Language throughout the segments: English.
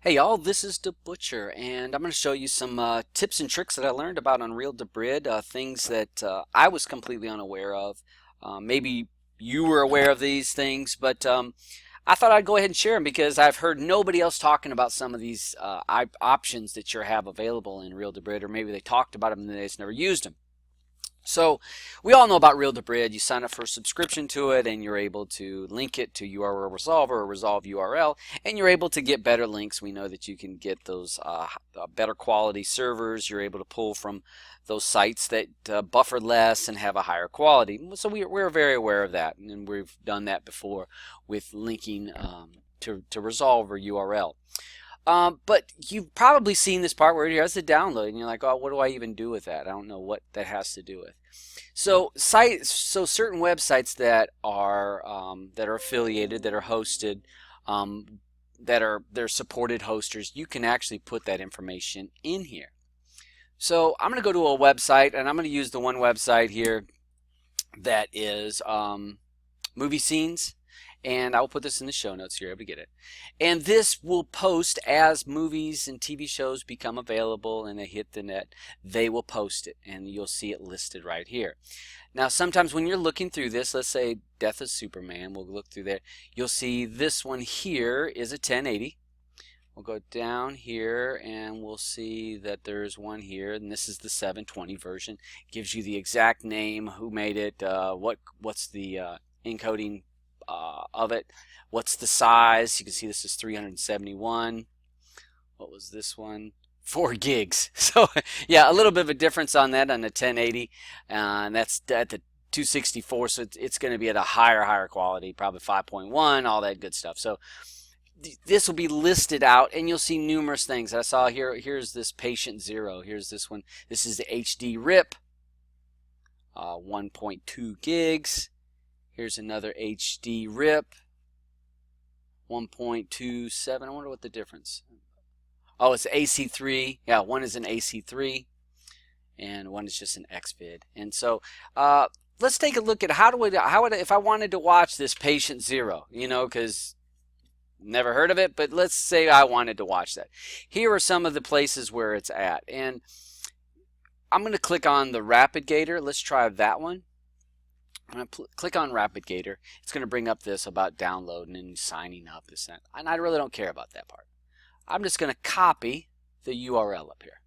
Hey y'all, this is the Butcher, and I'm going to show you some tips and tricks that I learned about on Real DeBrid, things that I was completely unaware of. Maybe you were aware of these things, but I thought I'd go ahead and share them because I've heard nobody else talking about some of these options that you have available in Real DeBrid, or maybe they talked about them and they just never used them. So we all know about Real DeBrid. You sign up for a subscription to it and you're able to link it to URL Resolver or Resolve URL, and you're able to get better links. We know that you can get those better quality servers. You're able to pull from those sites that buffer less and have a higher quality. So we're very aware of that, and we've done that before with linking to Resolve or URL. But you've probably seen this part where it has to download, and you're like, oh, what do I even do with that? I don't know what that has to do with. So certain websites that are affiliated, that are hosted, they're supported hosters, you can actually put that information in here. So I'm going to go to a website, and I'm going to use the one website here that is Movie Scenes. And I will put this in the show notes here, you're able to get it. And this will post as movies and TV shows become available and they hit the net, they will post it and you'll see it listed right here. Now sometimes when you're looking through this, let's say Death of Superman, we'll look through there, you'll see this one here is a 1080. We'll go down here and we'll see that there's one here, and this is the 720 version. Gives you the exact name, who made it, what's the encoding of it, what's the size. You can see this is 371. What was this one? 4 gigs. So yeah, a little bit of a difference on that on the 1080, and that's at the 264, so it's going to be at a higher quality, probably 5.1, all that good stuff. So this will be listed out, and you'll see numerous things. I saw here, here's this Patient Zero, here's this one, this is the HD RIP, 1.2 gigs. Here's another HD RIP, 1.27. I wonder what the difference. Oh, it's AC3. Yeah, one is an AC3, and one is just an XVID. And so, let's take a look at how would if I wanted to watch this Patient Zero, because never heard of it, but let's say I wanted to watch that. Here are some of the places where it's at, and I'm going to click on the RapidGator. Let's try that one. I'm going to click on RapidGator. It's going to bring up this about downloading and signing up, this and that. And I really don't care about that part. I'm just going to copy the URL up here.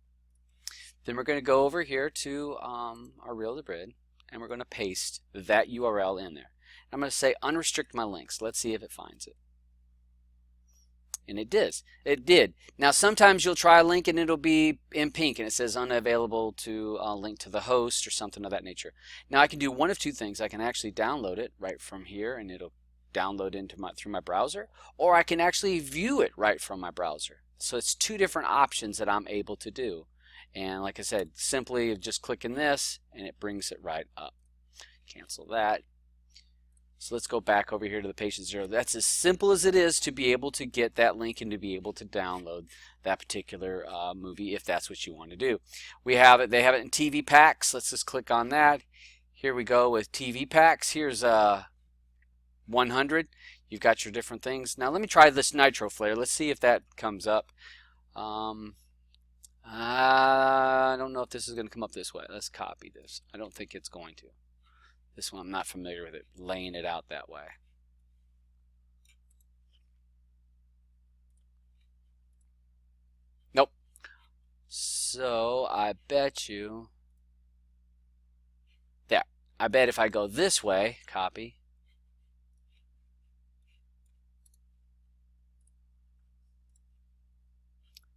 Then we're going to go over here to our Real DeBrid, and we're going to paste that URL in there. I'm going to say unrestrict my links. Let's see if it finds it. And it did. It did. Now sometimes you'll try a link and it'll be in pink and it says unavailable to link to the host or something of that nature. Now I can do one of two things. I can actually download it right from here and it'll download into through my browser, or I can actually view it right from my browser. So it's two different options that I'm able to do. And like I said, simply just clicking this and it brings it right up. Cancel that. So let's go back over here to the Patient Zero. That's as simple as it is to be able to get that link and to be able to download that particular movie if that's what you want to do. We have it. They have it in TV packs. Let's just click on that. Here we go with TV packs. Here's 100. You've got your different things. Now let me try this Nitro Flare. Let's see if that comes up. I don't know if this is going to come up this way. Let's copy this. I don't think it's going to. This one I'm not familiar with it, laying it out that way. Nope. So I bet you, there. I bet if I go this way, copy.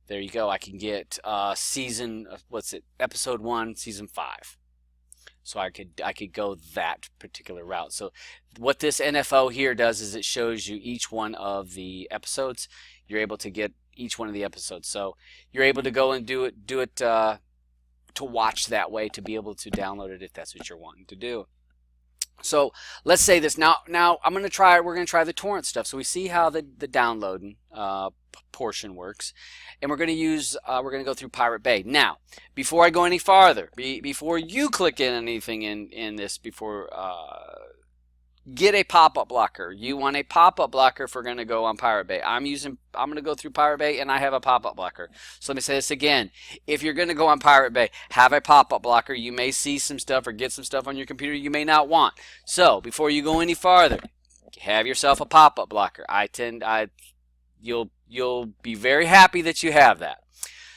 There you go. I can get episode 1, season 5. So I could go that particular route. So what this NFO here does is it shows you each one of the episodes. You're able to get each one of the episodes. So you're able to go and do it to watch that way, to be able to download it if that's what you're wanting to do. So let's say this now we're going to try the torrent stuff. So we see how the downloading portion works, and we're going to go through PirateBay. Now before I go any farther, before you click in anything in this, before get a pop-up blocker. You want a pop-up blocker if we're going to go on PirateBay. I'm going to go through PirateBay and I have a pop-up blocker. So let me say this again. If you're going to go on PirateBay, have a pop-up blocker. You may see some stuff or get some stuff on your computer you may not want. So before you go any farther, have yourself a pop-up blocker. You'll be very happy that you have that.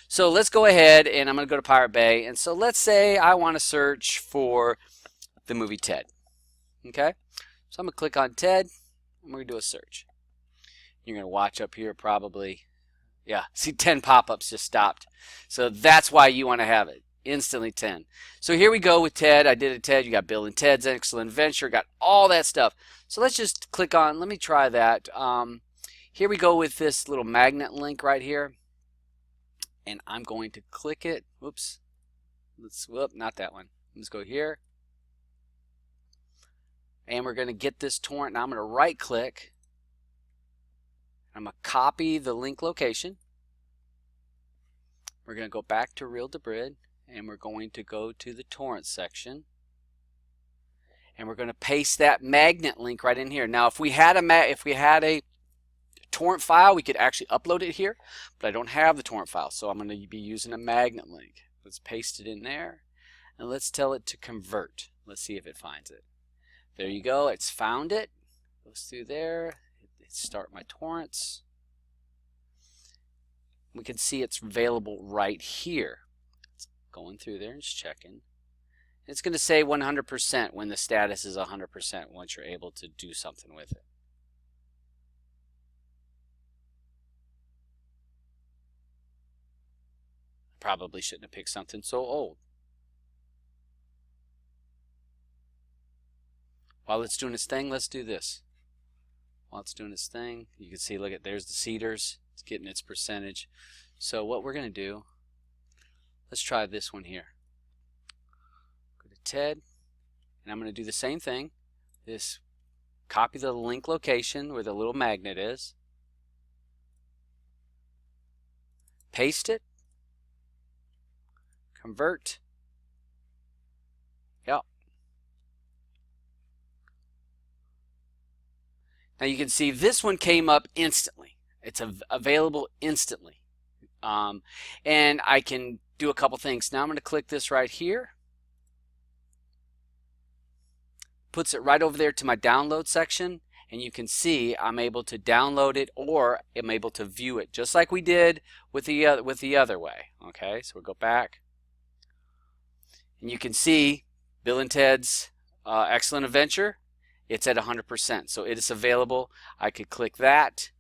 So let's go ahead and I'm going to go to PirateBay. And so let's say I want to search for the movie Ted. Okay? So I'm going to click on Ted. I'm going to do a search. You're going to watch up here probably. Yeah, see 10 pop-ups just stopped. So that's why you want to have it. Instantly 10. So here we go with Ted. I did a Ted. You got Bill and Ted's Excellent Adventure. Got all that stuff. So let's just click on. Let me try that. Here we go with this little magnet link right here. And I'm going to click it. Whoops. Whoop, not that one. Let's go here. And we're going to get this torrent. Now I'm going to right click. I'm going to copy the link location. We're going to go back to Real DeBrid. And we're going to go to the torrent section. And we're going to paste that magnet link right in here. Now if we had a torrent file, we could actually upload it here, but I don't have the torrent file, so I'm going to be using a magnet link. Let's paste it in there, and let's tell it to convert. Let's see if it finds it. There you go. It's found it. Goes through there. Start my torrents. We can see it's available right here. It's going through there and it's checking. It's going to say 100% when the status is 100% once you're able to do something with it. Probably shouldn't have picked something so old. While it's doing its thing, let's do this. While it's doing its thing, you can see, look at, there's the Cedars. It's getting its percentage. So what we're going to do, let's try this one here. Go to Ted, and I'm going to do the same thing. Copy the link location where the little magnet is. Paste it. Convert. Yep. Now you can see this one came up instantly. It's available instantly. And I can do a couple things. Now I'm going to click this right here. Puts it right over there to my download section. And you can see I'm able to download it or I'm able to view it just like we did with the other way. Okay, so we'll go back. And you can see Bill and Ted's Excellent Adventure. It's at 100%. So it is available. I could click that.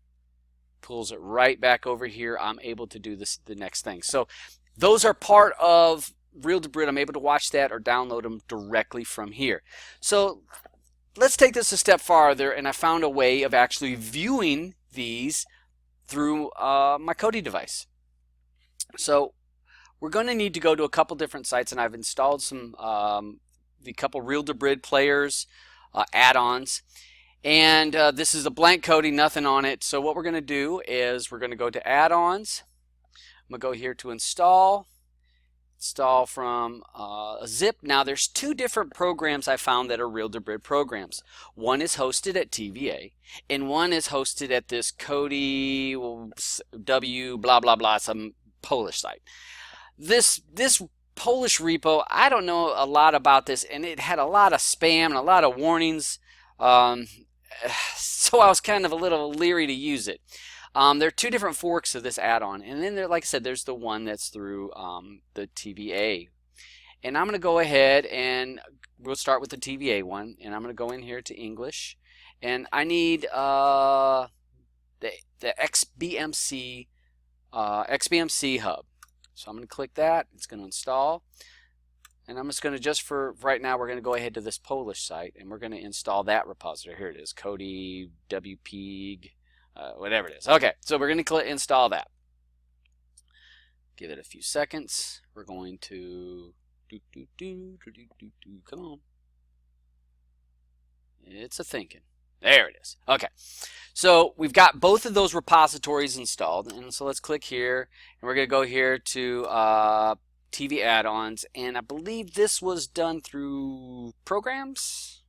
Pulls it right back over here. I'm able to do the next thing. So those are part of Real DeBrid. I'm able to watch that or download them directly from here. So let's take this a step farther, and I found a way of actually viewing these through my Kodi device. So we're going to need to go to a couple different sites, and I've installed the couple Real DeBrid players add-ons. And this is a blank Kodi, nothing on it. So what we're going to do is we're going to go to add-ons. I'm going to go here to install from a zip. Now there's two different programs I found that are Real DeBrid programs. One is hosted at TVA and one is hosted at this Kodi W blah blah blah, some Polish site. This Polish repo, I don't know a lot about this, and it had a lot of spam and a lot of warnings, so I was kind of a little leery to use it. There are two different forks of this add-on, and then there, like I said, there's the one that's through the TVA. And I'm going to go ahead and we'll start with the TVA one, and I'm going to go in here to English, and I need the XBMC hub. So I'm going to click that. It's going to install, and I'm just going to, just for right now, we're going to go ahead to this Polish site, and we're going to install that repository. Here it is, Kodi WPG. Whatever it is. Okay, so we're going to install that. Give it a few seconds. We're going to come on. It's a thinking. There it is. Okay, so we've got both of those repositories installed, and so let's click here, and we're going to go here to TV add-ons, and I believe this was done through programs.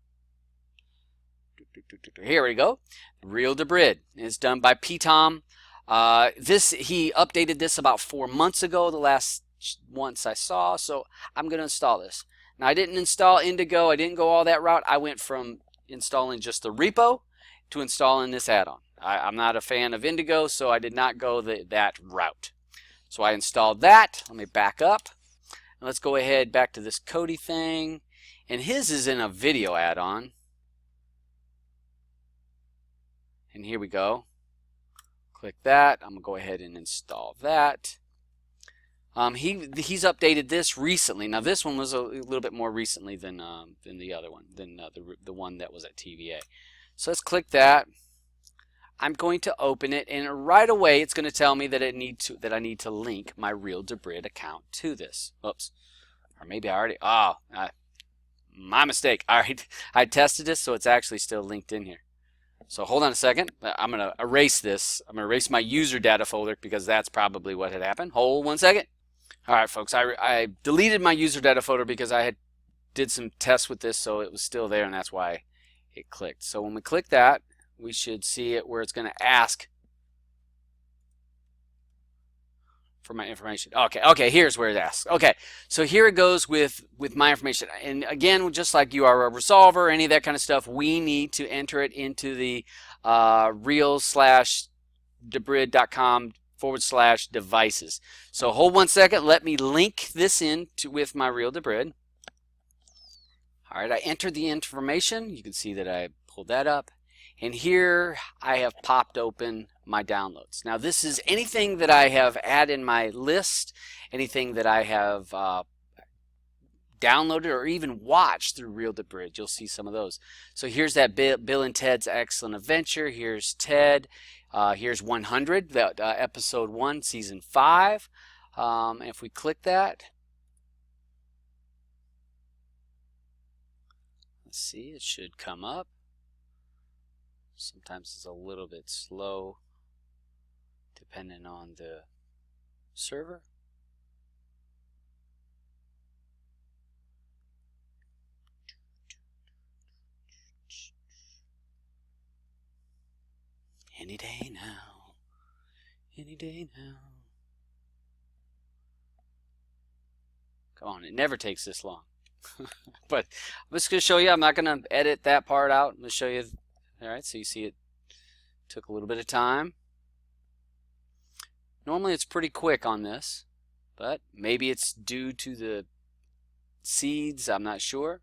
Here we go. Real DeBrid is done by PTOM. He updated this about 4 months ago, the last once I saw, so I'm going to install this. Now, I didn't install Indigo. I didn't go all that route. I went from installing just the repo to installing this add-on. I'm not a fan of Indigo, so I did not go that route. So I installed that. Let me back up. And let's go ahead back to this Kodi thing. And his is in a video add-on. And here we go. Click that. I'm going to go ahead and install that. He's updated this recently. Now this one was a little bit more recently than the other one, than the one that was at TVA. So let's click that. I'm going to open it, and right away it's going to tell me that I need to link my real DeBrid account to this. Oops, or maybe I already. My mistake. All right, I tested this, so it's actually still linked in here. So hold on a second. I'm going to erase this. I'm going to erase my user data folder because that's probably what had happened. Hold 1 second. All right, folks, I deleted my user data folder because I did some tests with this, so it was still there, and that's why it clicked. So when we click that, we should see it where it's going to ask for my information. Okay, here's where it asks. Okay, so here it goes with my information. And again, just like URL resolver, any of that kind of stuff, we need to enter it into the real/debrid.com/devices. So hold 1 second. Let me link this in with my real DeBrid. All right, I entered the information. You can see that I pulled that up. And here I have popped open my downloads. Now this is anything that I have had in my list, anything that I have downloaded or even watched through Real DeBrid. You'll see some of those. So here's that Bill and Ted's Excellent Adventure. Here's Ted. Here's 100, episode 1, season 5. And if we click that, let's see, it should come up. Sometimes it's a little bit slow depending on the server. Any day now. Any day now. Come on, it never takes this long. But I'm just going to show you. I'm not going to edit that part out. I'm going to show you. All right, so you see it took a little bit of time. Normally it's pretty quick on this, but maybe it's due to the seeds. I'm not sure.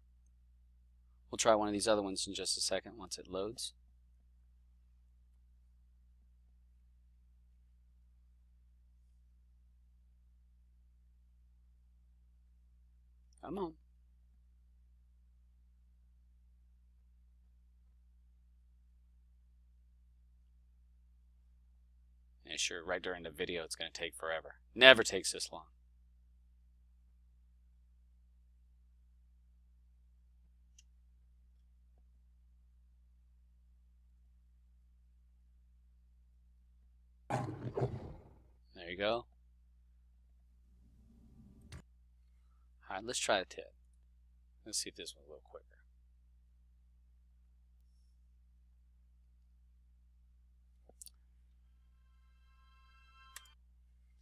We'll try one of these other ones in just a second once it loads. Come on. Yeah, sure, right during the video it's going to take forever. Never takes this long. There you go. All right, let's try a tip. Let's see if this one's a little quicker.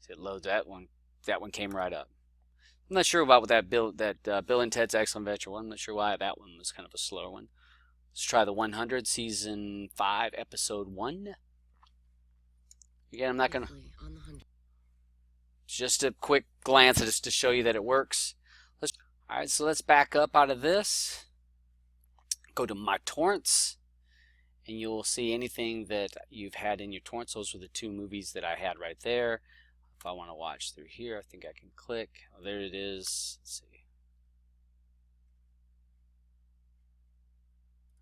See, it loads that one. That one came right up. I'm not sure about that Bill and Ted's Excellent Adventure one. I'm not sure why that one was kind of a slower one. Let's try the 100, season 5, episode 1. Again, I'm not gonna. Just a quick glance just to show you that it works. All right, so let's back up out of this. Go to My Torrents, and you'll see anything that you've had in your torrents. Those were the 2 movies that I had right there. If I want to watch through here, I think I can click. Oh, there it is. Let's see.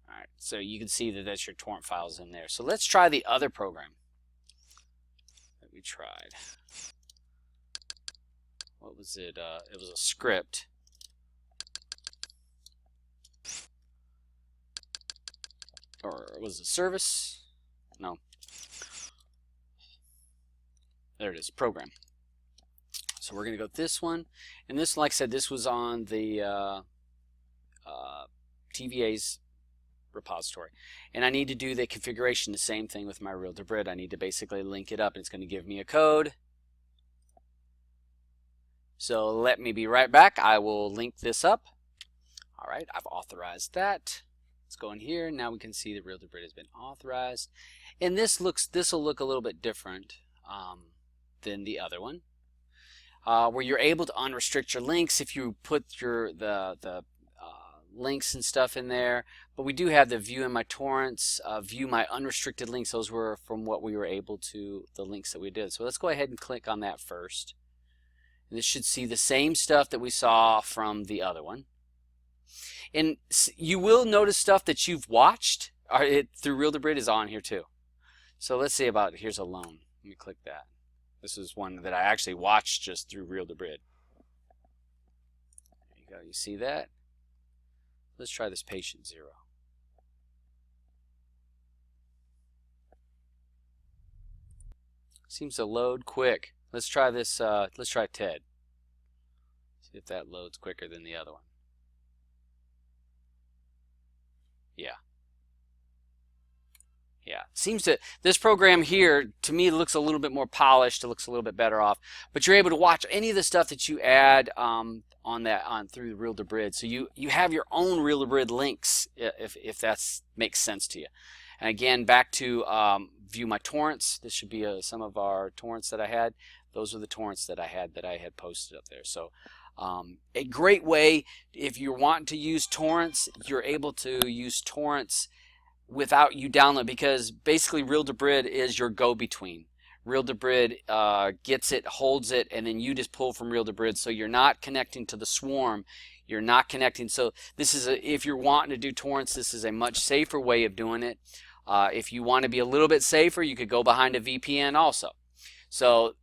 All right, so you can see that that's your torrent files in there. So let's try the other program that we tried. What was it? It was a script. Or was it a service? No. There it is, program. So we're going to go this one. And this, like I said, this was on the TVA's repository. And I need to do the configuration, the same thing with my real DeBrid. I need to basically link it up, and it's going to give me a code. So let me be right back. I will link this up. All right, I've authorized that. Let's go in here. Now we can see the real DeBrid has been authorized. And this will look a little bit different than the other one, where you're able to unrestrict your links if you put the links and stuff in there. But we do have the view in my torrents, view my unrestricted links. Those were from what we were able to, the links that we did. So let's go ahead and click on that first. And this should see the same stuff that we saw from the other one. And you will notice stuff that you've watched through real DeBrid is on here too. So let's see about, here's a loan. Let me click that. This is one that I actually watched just through real DeBrid. There you go, you see that? Let's try this patient 0. Seems to load quick. Let's try this, let's try Ted. See if that loads quicker than the other one. Yeah, seems to, this program here, to me, looks a little bit more polished. It looks a little bit better off. But you're able to watch any of the stuff that you add through the real DeBrid. So you have your own real DeBrid links, if that makes sense to you. And again, back to view my torrents. This should be some of our torrents that I had. Those are the torrents that I had posted up there. So a great way, if you're wanting to use torrents, you're able to use torrents without you download, because basically real DeBrid is your go-between. Real DeBrid gets it, holds it, and then you just pull from real DeBrid. So you're not connecting to the swarm. You're not connecting. So this is if you're wanting to do torrents, this is a much safer way of doing it. If you want to be a little bit safer, you could go behind a VPN also. So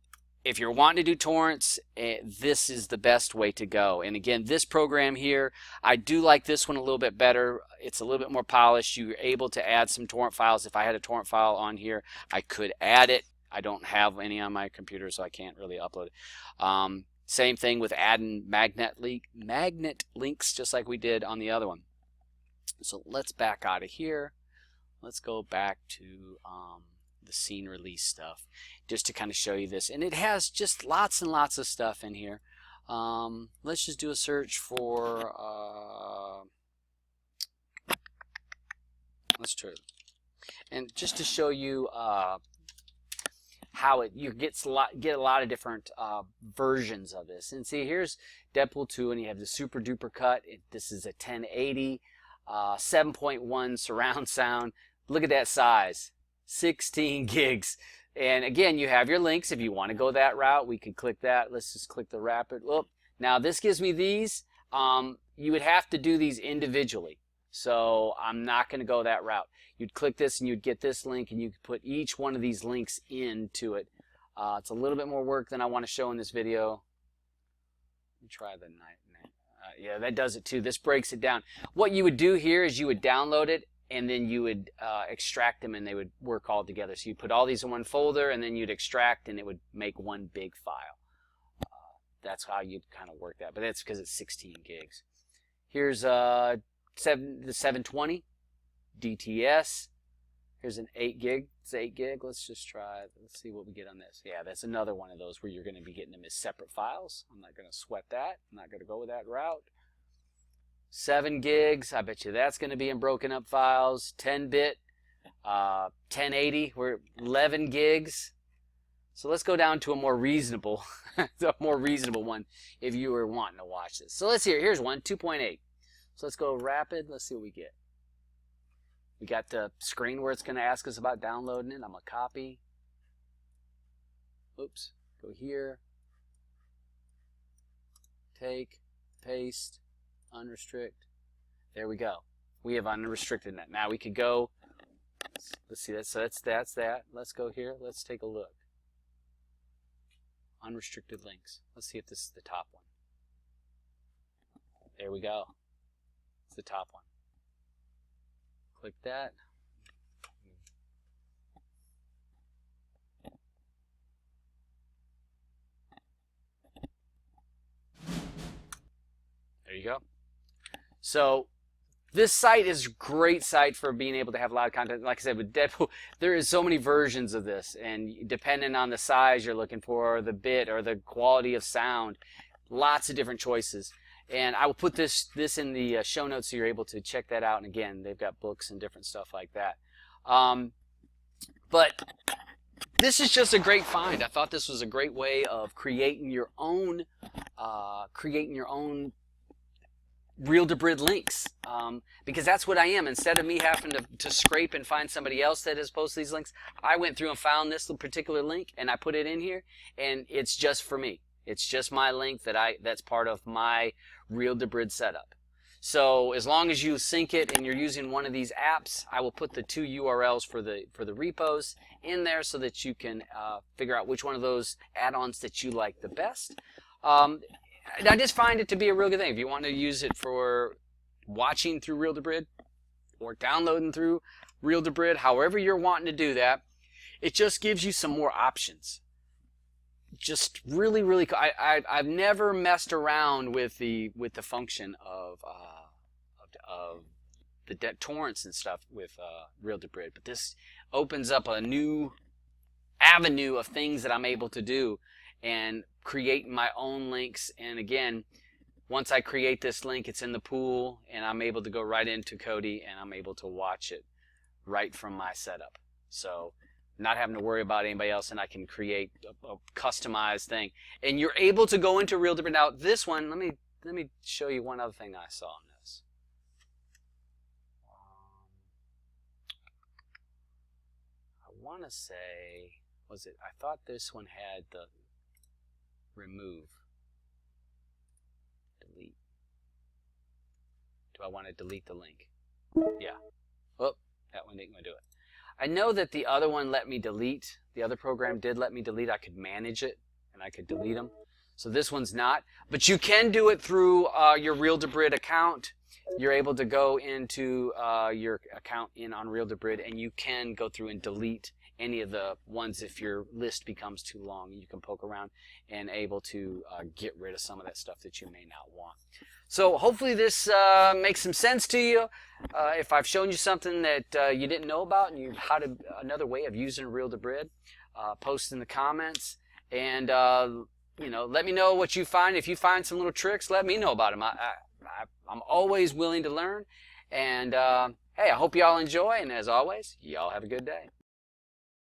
if you're wanting to do torrents, this is the best way to go. And again, this program here, I do like this one a little bit better. It's a little bit more polished. You're able to add some torrent files. If I had a torrent file on here, I could add it. I don't have any on my computer, so I can't really upload it. Same thing with adding magnet links, just like we did on the other one. So let's back out of here. Let's go back to the scene release stuff, just to kind of show you this. And it has just lots and lots of stuff in here. Let's just do a search for let's try, and just to show you how you get a lot of different versions of this. And see, here's Deadpool 2, and you have the super duper cut. This is a 1080 7.1 surround sound. Look at that size, 16 gigs. And again, you have your links. If you want to go that route, we could click that. Let's just click the rapid. Well, now this gives me these. You would have to do these individually. So I'm not going to go that route. You'd click this and you'd get this link, and you could put each one of these links into it. It's a little bit more work than I want to show in this video. Let me try the night. Yeah, that does it too. This breaks it down. What you would do here is you would download it, and then you would extract them, and they would work all together. So you put all these in one folder, and then you'd extract, and it would make one big file. That's how you'd kind of work that, but that's because it's 16 gigs. Here's the 720 DTS. Here's an 8 gig. It's 8 gig. Let's just try. Let's see what we get on this. Yeah, that's another one of those where you're going to be getting them as separate files. I'm not going to sweat that. I'm not going to go with that route. 7 gigs. I bet you that's going to be in broken up files. 10-bit, 1080. We're 11 gigs. So let's go down to a more reasonable, one if you were wanting to watch this. So let's here's one, 2.8. So let's go rapid. Let's see what we get. We got the screen where it's going to ask us about downloading it. I'm going to copy. Oops. Go here. Take. Paste. Unrestrict. There we go. We have unrestricted that. Now we could go. Let's see that. So that's that. Let's go here. Let's take a look. Unrestricted links. Let's see if this is the top one. There we go. It's the top one. Click that. There you go. So This site is a great site for being able to have a lot of content. Like I said, with Deadpool, there is so many versions of this, and depending on the size you're looking for, or the bit, or the quality of sound, lots of different choices. And I will put this in the show notes so you're able to check that out. And again, they've got books and different stuff like that. But this is just a great find. I thought this was a great way of creating your own real DeBrid links, because that's what I am. Instead of me having to scrape and find somebody else that has posted these links, I went through and found this particular link and I put it in here, and it's just for me. It's just my link that's part of my real DeBrid setup. So as long as you sync it and you're using one of these apps, I will put the 2 URLs for the repos in there so that you can figure out which one of those add-ons that you like the best. I just find it to be a real good thing. If you want to use it for watching through real DeBrid or downloading through real DeBrid, however you're wanting to do that, it just gives you some more options. Just really, really cool. I've never messed around with the function of the torrents and stuff with real DeBrid, but this opens up a new avenue of things that I'm able to do and create my own links. And again, once I create this link, it's in the pool, and I'm able to go right into Kodi, and I'm able to watch it right from my setup. So not having to worry about anybody else, and I can create a customized thing. And you're able to go into real DeBrid. Now this one, let me show you one other thing that I saw on this. I want to say, was it? I thought this one had the remove, delete. Do I want to delete the link? Yeah. Oh, that one didn't want to do it. I know that the other one let me delete. The other program did let me delete. I could manage it, and I could delete them. So this one's not. But you can do it through your real DeBrid account. You're able to go into your account on real DeBrid, and you can go through and delete any of the ones if your list becomes too long. You can poke around and able to get rid of some of that stuff that you may not want. So hopefully this makes some sense to you. If I've shown you something that you didn't know about and you had another way of using real DeBrid, post in the comments, and you know, let me know what you find. If you find some little tricks, let me know about them. I'm always willing to learn. And hey, I hope y'all enjoy, and as always, y'all have a good day.